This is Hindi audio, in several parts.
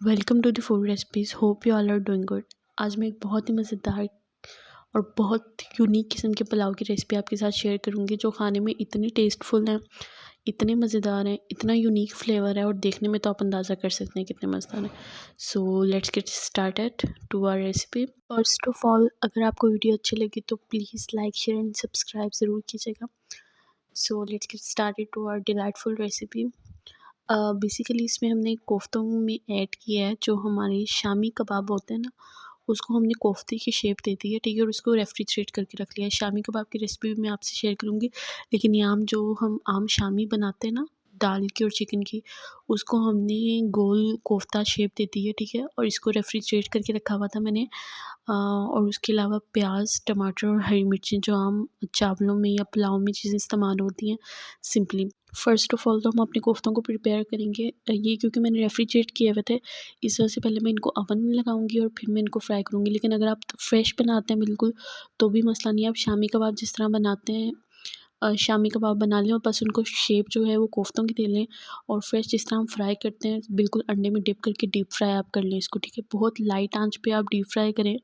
Welcome to the food recipes. Hope you all are doing good. आज मैं एक बहुत ही मज़ेदार और बहुत यूनिक किस्म के पुलाव की रेसिपी आपके साथ शेयर करूंगी, जो खाने में इतनी टेस्टफुल हैं, इतने मज़ेदार हैं, इतना यूनिक फ्लेवर है और देखने में तो आप अंदाज़ा कर सकते हैं कितने मज़ेदार हैं। So let's get started to our recipe. First of all, अगर आपको वीडियो अच्छी लगी तो please like, share and subscribe ज़रूर कीजिएगा। So let's get started to our delightful recipe. Basically इसमें हमने कोफ्तों में ऐड किया है, जो हमारे शामी कबाब होते हैं ना, उसको हमने कोफ्ते की शेप दे दी है, ठीक है, और उसको रेफ्रिजरेट करके रख लिया है। शामी कबाब की रेसिपी भी मैं आपसे शेयर करूँगी, लेकिन ये जो हम आम शामी बनाते हैं ना, दाल की और चिकन की, उसको हमने गोल कोफ्ता शेप दे दी है, ठीक है, और इसको रेफ्रिजरेट करके रखा हुआ था मैंने। और उसके अलावा प्याज, टमाटर और हरी मिर्चें, जो आम चावलों में या पुलाव में चीज़ें इस्तेमाल होती हैं सिंपली। फ़र्स्ट ऑफ़ ऑल तो हम अपने कोफ्तों को प्रिपेयर करेंगे। ये क्योंकि मैंने रेफ्रिजरेट किए हुए थे, इस वजह से पहले मैं इनको ओवन में लगाऊंगी और फिर मैं इनको फ्राई करूँगी। लेकिन अगर आप फ्रेश बनाते हैं बिल्कुल, तो भी मसला नहीं है। आप शामी कबाब जिस तरह बनाते हैं, शामी कबाब बना लें और बस उनको शेप जो है वो कोफ्तों की दे लें, और फ्रेश जिस तरह हम फ्राई करते हैं बिल्कुल अंडे में डिप करके डीप फ्राई आप कर लें इसको, ठीक है। बहुत लाइट आंच पे आप डीप फ्राई करें,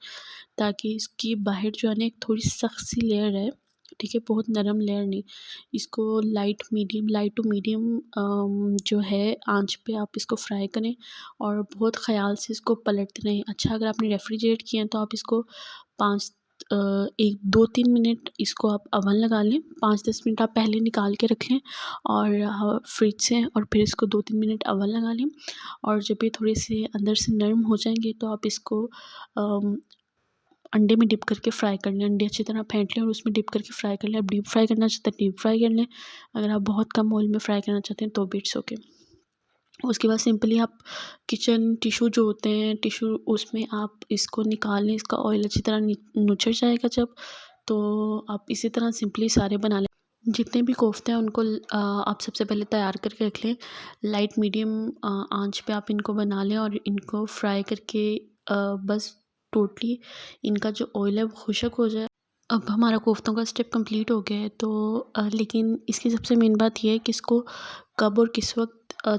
ताकि इसकी बाहर जो है ना एक थोड़ी सख्त सी लेयर है, ठीक है, बहुत नरम लेयर नहीं। इसको लाइट टू मीडियम जो है आंच पे आप इसको फ्राई करें, और बहुत ख़याल से इसको पलटते रहें। अच्छा, अगर आपने रेफ्रिजरेट किया है तो आप इसको 5 एक 2-3 मिनट इसको आप ओवन लगा लें। 5-10 मिनट आप पहले निकाल के रख लें और फ्रिज से, और फिर इसको 2-3 मिनट ओवन लगा लें। और जब ये थोड़े से अंदर से नरम हो जाएंगे तो आप इसको अंडे में डिप करके फ्राई कर लें। अंडे अच्छी तरह फेंट लें और उसमें डिप करके फ्राई कर लें। आप डीप फ्राई करना चाहते हैं डीप फ्राई कर लें, अगर आप बहुत कम ऑयल में फ्राई करना चाहते हैं तो भी इट्स ओके। उसके बाद सिंपली आप किचन टिश्यू जो होते हैं, टिश्यू, उसमें आप इसको निकाल लें। इसका ऑयल अच्छी तरह नुचड़ जाएगा जब, तो आप इसी तरह सिंपली सारे बना लें। जितने भी कोफ्ते हैं उनको आप सबसे पहले तैयार करके रख लें। लाइट मीडियम आंच पे आप इनको बना लें और इनको फ्राई करके बस टोटली इनका जो ऑयल है वो खुशक हो जाए। अब हमारा कोफ्तों का स्टेप कंप्लीट हो गया है, तो लेकिन इसकी सबसे मेन बात यह है कि इसको कब और किस वक्त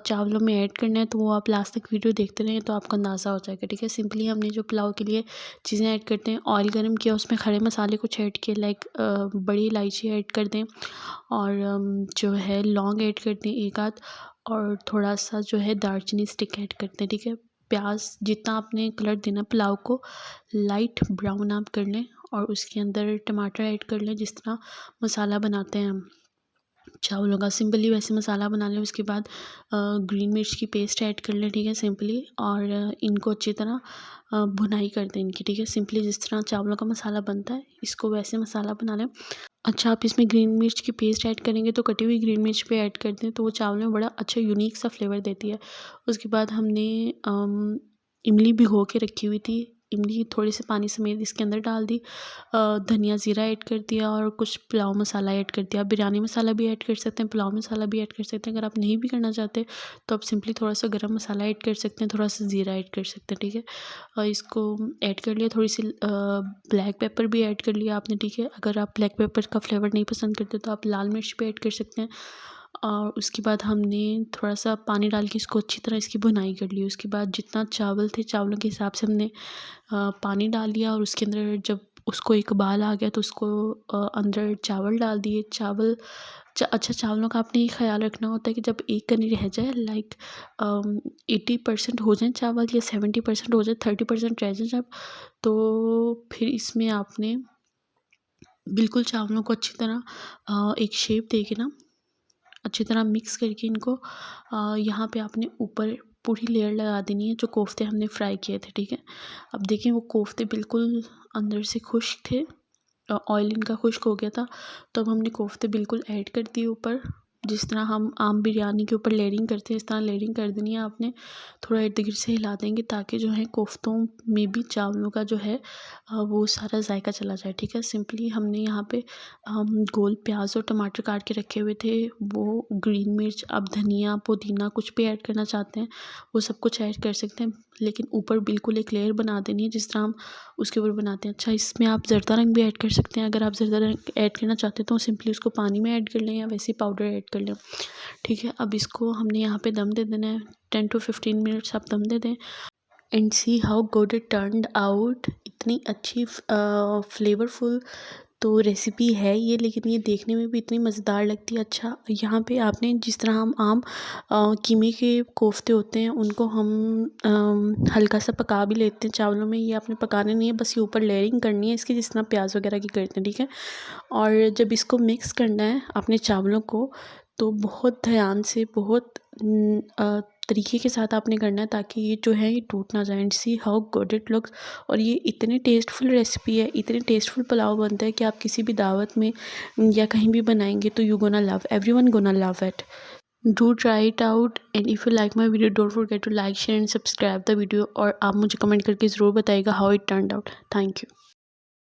चावलों में ऐड करना है, तो वो आप लास्ट तक वीडियो देखते रहें तो आपको अंदाज़ा हो जाएगा, ठीक है। सिंपली हमने जो पुलाव के लिए चीज़ें ऐड करते हैं, ऑयल गर्म किया, उसमें खड़े मसाले कुछ ऐड किए, लाइक बड़ी इलायची ऐड कर दें, और जो है लौंग ऐड कर दें एक आध, और थोड़ा सा जो है दालचीनी स्टिक ऐड करते हैं, ठीक है। प्याज जितना आपने कलर देना पुलाव को, लाइट ब्राउन आप कर लें, और उसके अंदर टमाटर ऐड कर लें, जिस तरह मसाला बनाते हैं हम चावलों का, सिंपली वैसे मसाला बना लें। उसके बाद ग्रीन मिर्च की पेस्ट ऐड कर लें, ठीक है, सिंपली, और इनको अच्छी तरह भुनाई कर दें इनकी, ठीक है। सिंपली जिस तरह चावलों का मसाला बनता है, इसको वैसे मसाला बना लें। अच्छा, आप इसमें ग्रीन मिर्च की पेस्ट ऐड करेंगे तो कटी हुई ग्रीन मिर्च पे ऐड कर दें, तो वो चावल में बड़ा अच्छा यूनिक सा फ्लेवर देती है। उसके बाद हमने इमली भिगो के रखी हुई थी, इमली थोड़े से पानी समेत इसके अंदर डाल दी। धनिया ज़ीरा ऐड कर दिया और कुछ पुलाव मसाला ऐड कर दिया। बिरयानी मसाला भी ऐड कर सकते हैं, पुलाव मसाला भी ऐड कर सकते हैं। अगर आप नहीं भी करना चाहते तो आप सिंपली थोड़ा सा गरम मसाला ऐड कर सकते हैं, थोड़ा सा ज़ीरा ऐड कर सकते हैं, ठीक है। और इसको ऐड कर लिया। थोड़ी सी ब्लैक पेपर भी ऐड कर लिया आपने, ठीक है। अगर आप ब्लैक पेपर का फ्लेवर नहीं पसंद करते तो आप लाल मिर्च भी ऐड कर सकते हैं। और उसके बाद हमने थोड़ा सा पानी डाल के इसको अच्छी तरह इसकी भुनाई कर ली। उसके बाद जितना चावल थे, चावलों के हिसाब से हमने पानी डाल दिया, और उसके अंदर जब उसको एक उबाल आ गया तो उसको अंदर चावल डाल दिए। अच्छा, चावलों का आपने ये ख्याल रखना होता है कि जब एक कनी रह जाए, लाइक 80% हो जाए चावल, या 70% हो जाए, 30% रह जाए जब, तो फिर इसमें आपने बिल्कुल चावलों को अच्छी तरह एक शेप दे के ना, अच्छी तरह मिक्स करके इनको यहाँ पे आपने ऊपर पूरी लेयर लगा देनी है, जो कोफ्ते हमने फ्राई किए थे, ठीक है। अब देखिए वो कोफ्ते बिल्कुल अंदर से खुश्क थे, ऑयल इनका खुश्क हो गया था, तो अब हमने कोफ्ते बिल्कुल ऐड कर दिए ऊपर। जिस तरह हम आम बिरयानी के ऊपर लेयरिंग करते हैं, इस तरह लेयरिंग कर देनी है आपने। थोड़ा इर्द गिर्द से हिला देंगे, ताकि जो है कोफ्तों में भी चावलों का जो है वो सारा जायका चला जाए, ठीक है। सिंपली हमने यहाँ पे हम गोल प्याज और टमाटर काट के रखे हुए थे, वो ग्रीन मिर्च, आप धनिया पुदीना कुछ भी ऐड करना चाहते हैं वो सब कुछ ऐड कर सकते हैं, लेकिन ऊपर बिल्कुल एक लेयर बना देनी है जिस तरह हम उसके ऊपर बनाते हैं। अच्छा, इसमें आप ज़रदा रंग भी ऐड कर सकते हैं। अगर आप ज़रदा रंग ऐड करना चाहते हैं तो सिंपली उसको पानी में ऐड कर लें, या वैसे पाउडर ऐड कर कर लें। ठीक है, अब इसको हमने यहाँ पे दम दे देना है 10 to 15 मिनट्स आप दम दे दें and see how good it turned out. इतनी अच्छी फ्लेवरफुल तो रेसिपी है ये, लेकिन ये देखने में भी इतनी मज़ेदार लगती है। अच्छा, यहाँ पे आपने जिस तरह हम आम कीमे के कोफ्ते होते हैं उनको हम हल्का सा पका भी लेते हैं चावलों में, ये आपने पकाने नहीं है, बस ये ऊपर लेयरिंग करनी है इसकी जिस तरह प्याज वगैरह की करते हैं। ठीक है, और जब इसको मिक्स करना है अपने चावलों को तो बहुत ध्यान से, बहुत तरीके के साथ आपने करना है ताकि ये जो है ये टूट ना जाए। And see how good it looks. और ये इतनी टेस्टफुल रेसिपी है, इतने टेस्टफुल पुलाव बनता है कि आप किसी भी दावत में या कहीं भी बनाएंगे तो you gonna love, everyone gonna love it. Do try it out and if you like my video don't forget to like share and subscribe the video. और आप मुझे कमेंट करके ज़रूर बताइएगा how it turned out. Thank you.